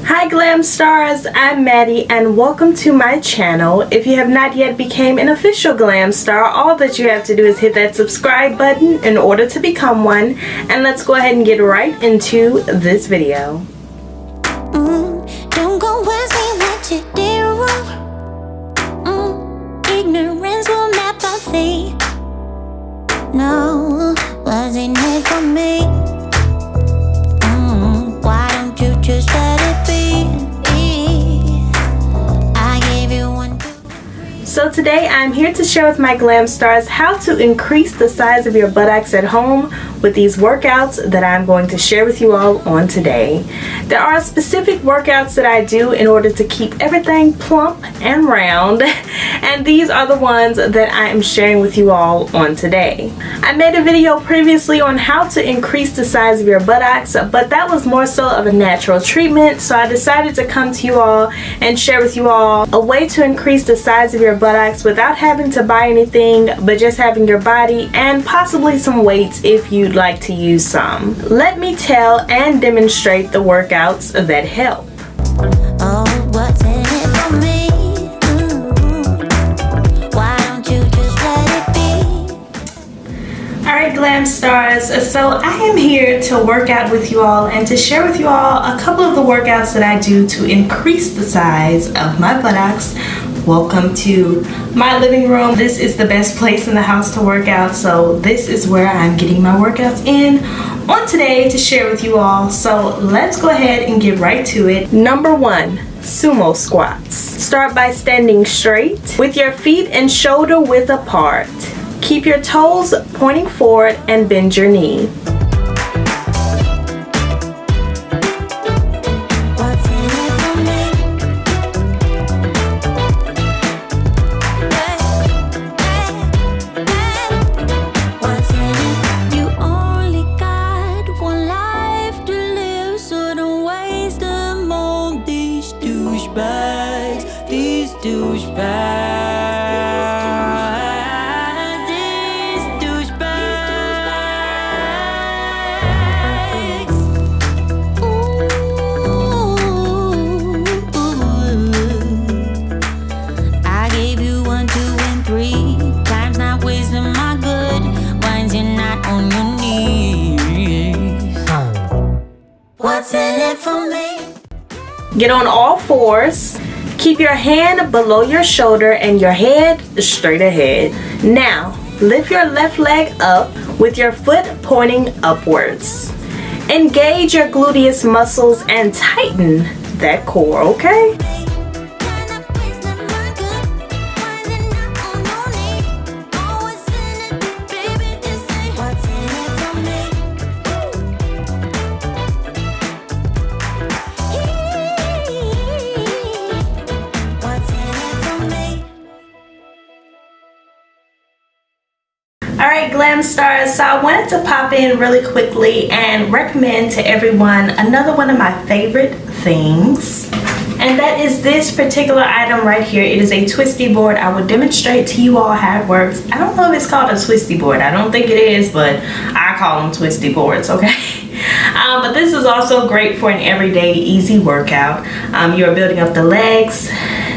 Hi Glam Stars, I'm Maddie and welcome to my channel. If you have not yet become an official Glam Star, all that you have to do is hit that subscribe button in order to become one. And let's go ahead and get right into this video. Don't go ask me what you did wrong. Ignorance will never fade. No, wasn't it for me? Why don't you just let it be? I gave you 1, 2, 3. So today I'm here to share with my Glam Stars how to increase the size of your buttocks at home with these workouts that I'm going to share with you all on today. There are specific workouts that I do in order to keep everything plump and round, and these are the ones that I am sharing with you all on today. I made a video previously on how to increase the size of your buttocks, but that was more so of a natural treatment, so I decided to come to you all and share with you all a way to increase the size of your buttocks without having to buy anything, but just having your body and possibly some weights if you'd like to use some. Let me tell and demonstrate the workouts that help. Oh, what's in it for me? Why don't you just let it be? Alright Glam Stars, so I am here to work out with you all and to share with you all a couple of the workouts that I do to increase the size of my buttocks. Welcome to my living room. This is the best place in the house to work out, so this is where I'm getting my workouts in on today to share with you all. So let's go ahead and get right to it. Number 1, sumo squats. Start by standing straight with your feet and shoulder width apart. Keep your toes pointing forward and bend your knee. Get on all fours. Keep your hand below your shoulder and your head straight ahead. Now, lift your left leg up with your foot pointing upwards. Engage your gluteus muscles and tighten that core, okay? Alright Glam Stars, so I wanted to pop in really quickly and recommend to everyone another one of my favorite things, and that is this particular item right here. It is a twisty board. I will demonstrate to you all how it works. I don't know if it's called a twisty board. I don't think it is, but I call them twisty boards, okay? But this is also great for an everyday easy workout. You're building up the legs.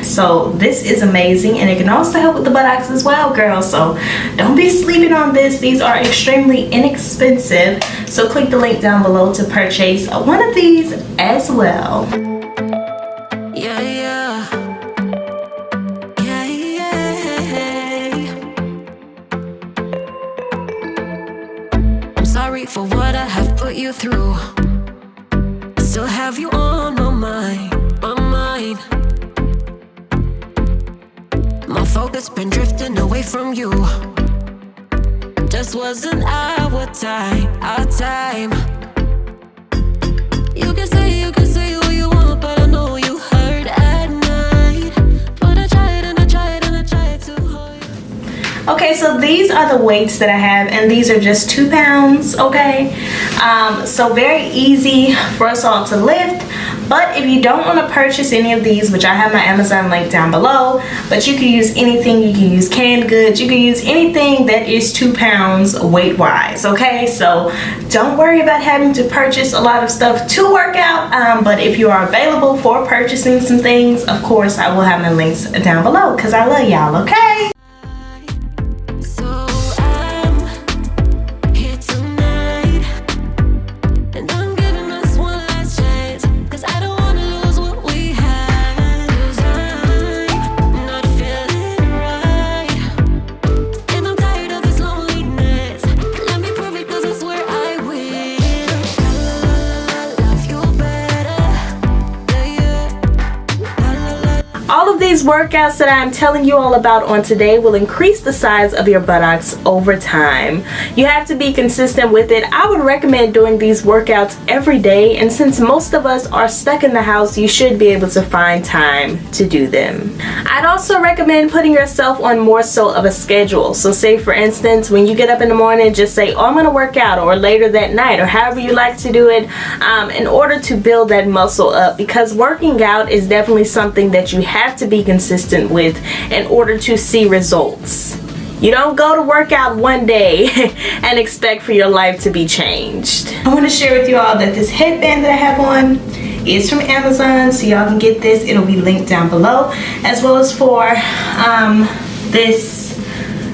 So this is amazing, and it can also help with the buttocks as well, girls. So don't be sleeping on this. These are extremely inexpensive. So click the link down below to purchase one of these as well. Yeah, yeah. Yeah, yeah. I'm sorry for what I have put you through. I still have you on my mind, my mind. My focus been drifting away from you. Just wasn't our time, our time. You can say what you want, but I know you hurt at night. But I tried and I tried and I tried to hold you. Okay, so these are the weights that I have, and these are just 2 pounds, okay? So very easy for us all to lift, But if you don't want to purchase any of these, which I have my Amazon link down below, but you can use anything. You can use canned goods. You can use anything that is 2 pounds weight wise. Okay, so don't worry about having to purchase a lot of stuff to work out. But if you are available for purchasing some things, of course I will have my links down below because I love y'all. Okay. These workouts that I'm telling you all about on today will increase the size of your buttocks over time. You have to be consistent with it. I would recommend doing these workouts every day, and since most of us are stuck in the house, you should be able to find time to do them. I'd also recommend putting yourself on more so of a schedule. So say for instance, when you get up in the morning, just say, oh, I'm going to work out, or later that night, or however you like to do it, in order to build that muscle up, because working out is definitely something that you have to be consistent with in order to see results. You don't go to work out one day and expect for your life to be changed. I want to share with you all that this headband that I have on is from Amazon, so y'all can get this. It'll be linked down below, as well as for this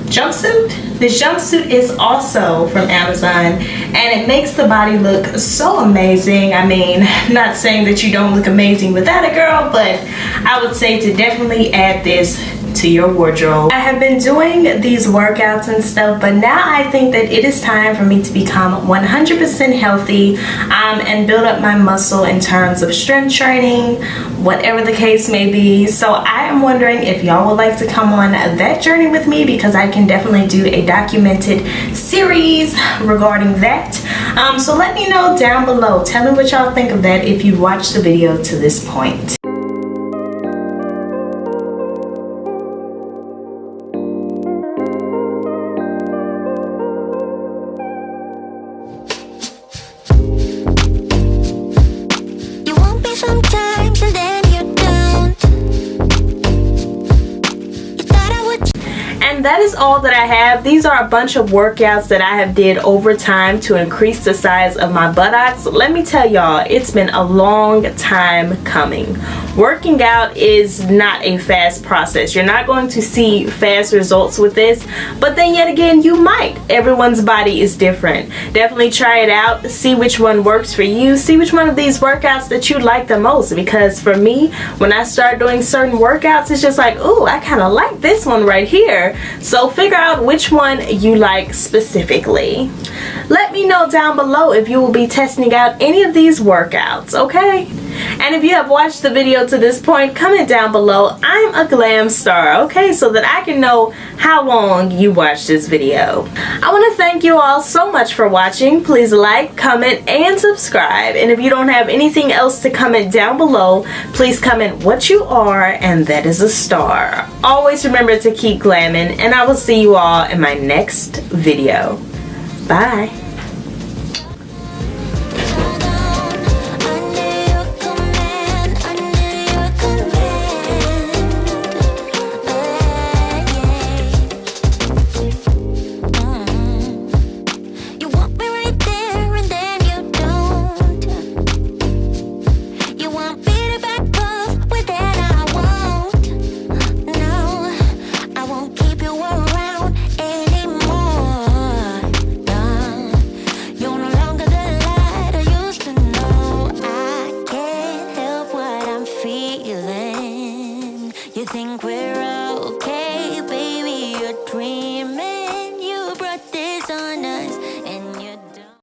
jumpsuit. This jumpsuit is also from Amazon, and it makes the body look so amazing. I mean, not saying that you don't look amazing without a girl, but I would say to definitely add this to your wardrobe. I have been doing these workouts and stuff, but now I think that it is time for me to become 100% healthy and build up my muscle in terms of strength training, whatever the case may be. So I am wondering if y'all would like to come on that journey with me, because I can definitely do a documented series regarding that. So let me know down below. Tell me what y'all think of that if you watched the video to this point. And that is all that I have. These are a bunch of workouts that I have did over time to increase the size of my buttocks. Let me tell y'all, it's been a long time coming. Working out is not a fast process. You're not going to see fast results with this, but then yet again, you might. Everyone's body is different. Definitely try it out, see which one works for you, see which one of these workouts that you like the most, because for me, when I start doing certain workouts, it's just like, ooh, I kind of like this one right here. So figure out which one you like specifically. Let me know down below if you will be testing out any of these workouts, okay? And if you have watched the video to this point, comment down below, I'm a glam star, okay? So that I can know how long you watched this video. I want to thank you all so much for watching. Please like, comment, and subscribe. And if you don't have anything else to comment down below, please comment what you are, and that is a star. Always remember to keep glamming, and I will see you all in my next video. Bye. You think we're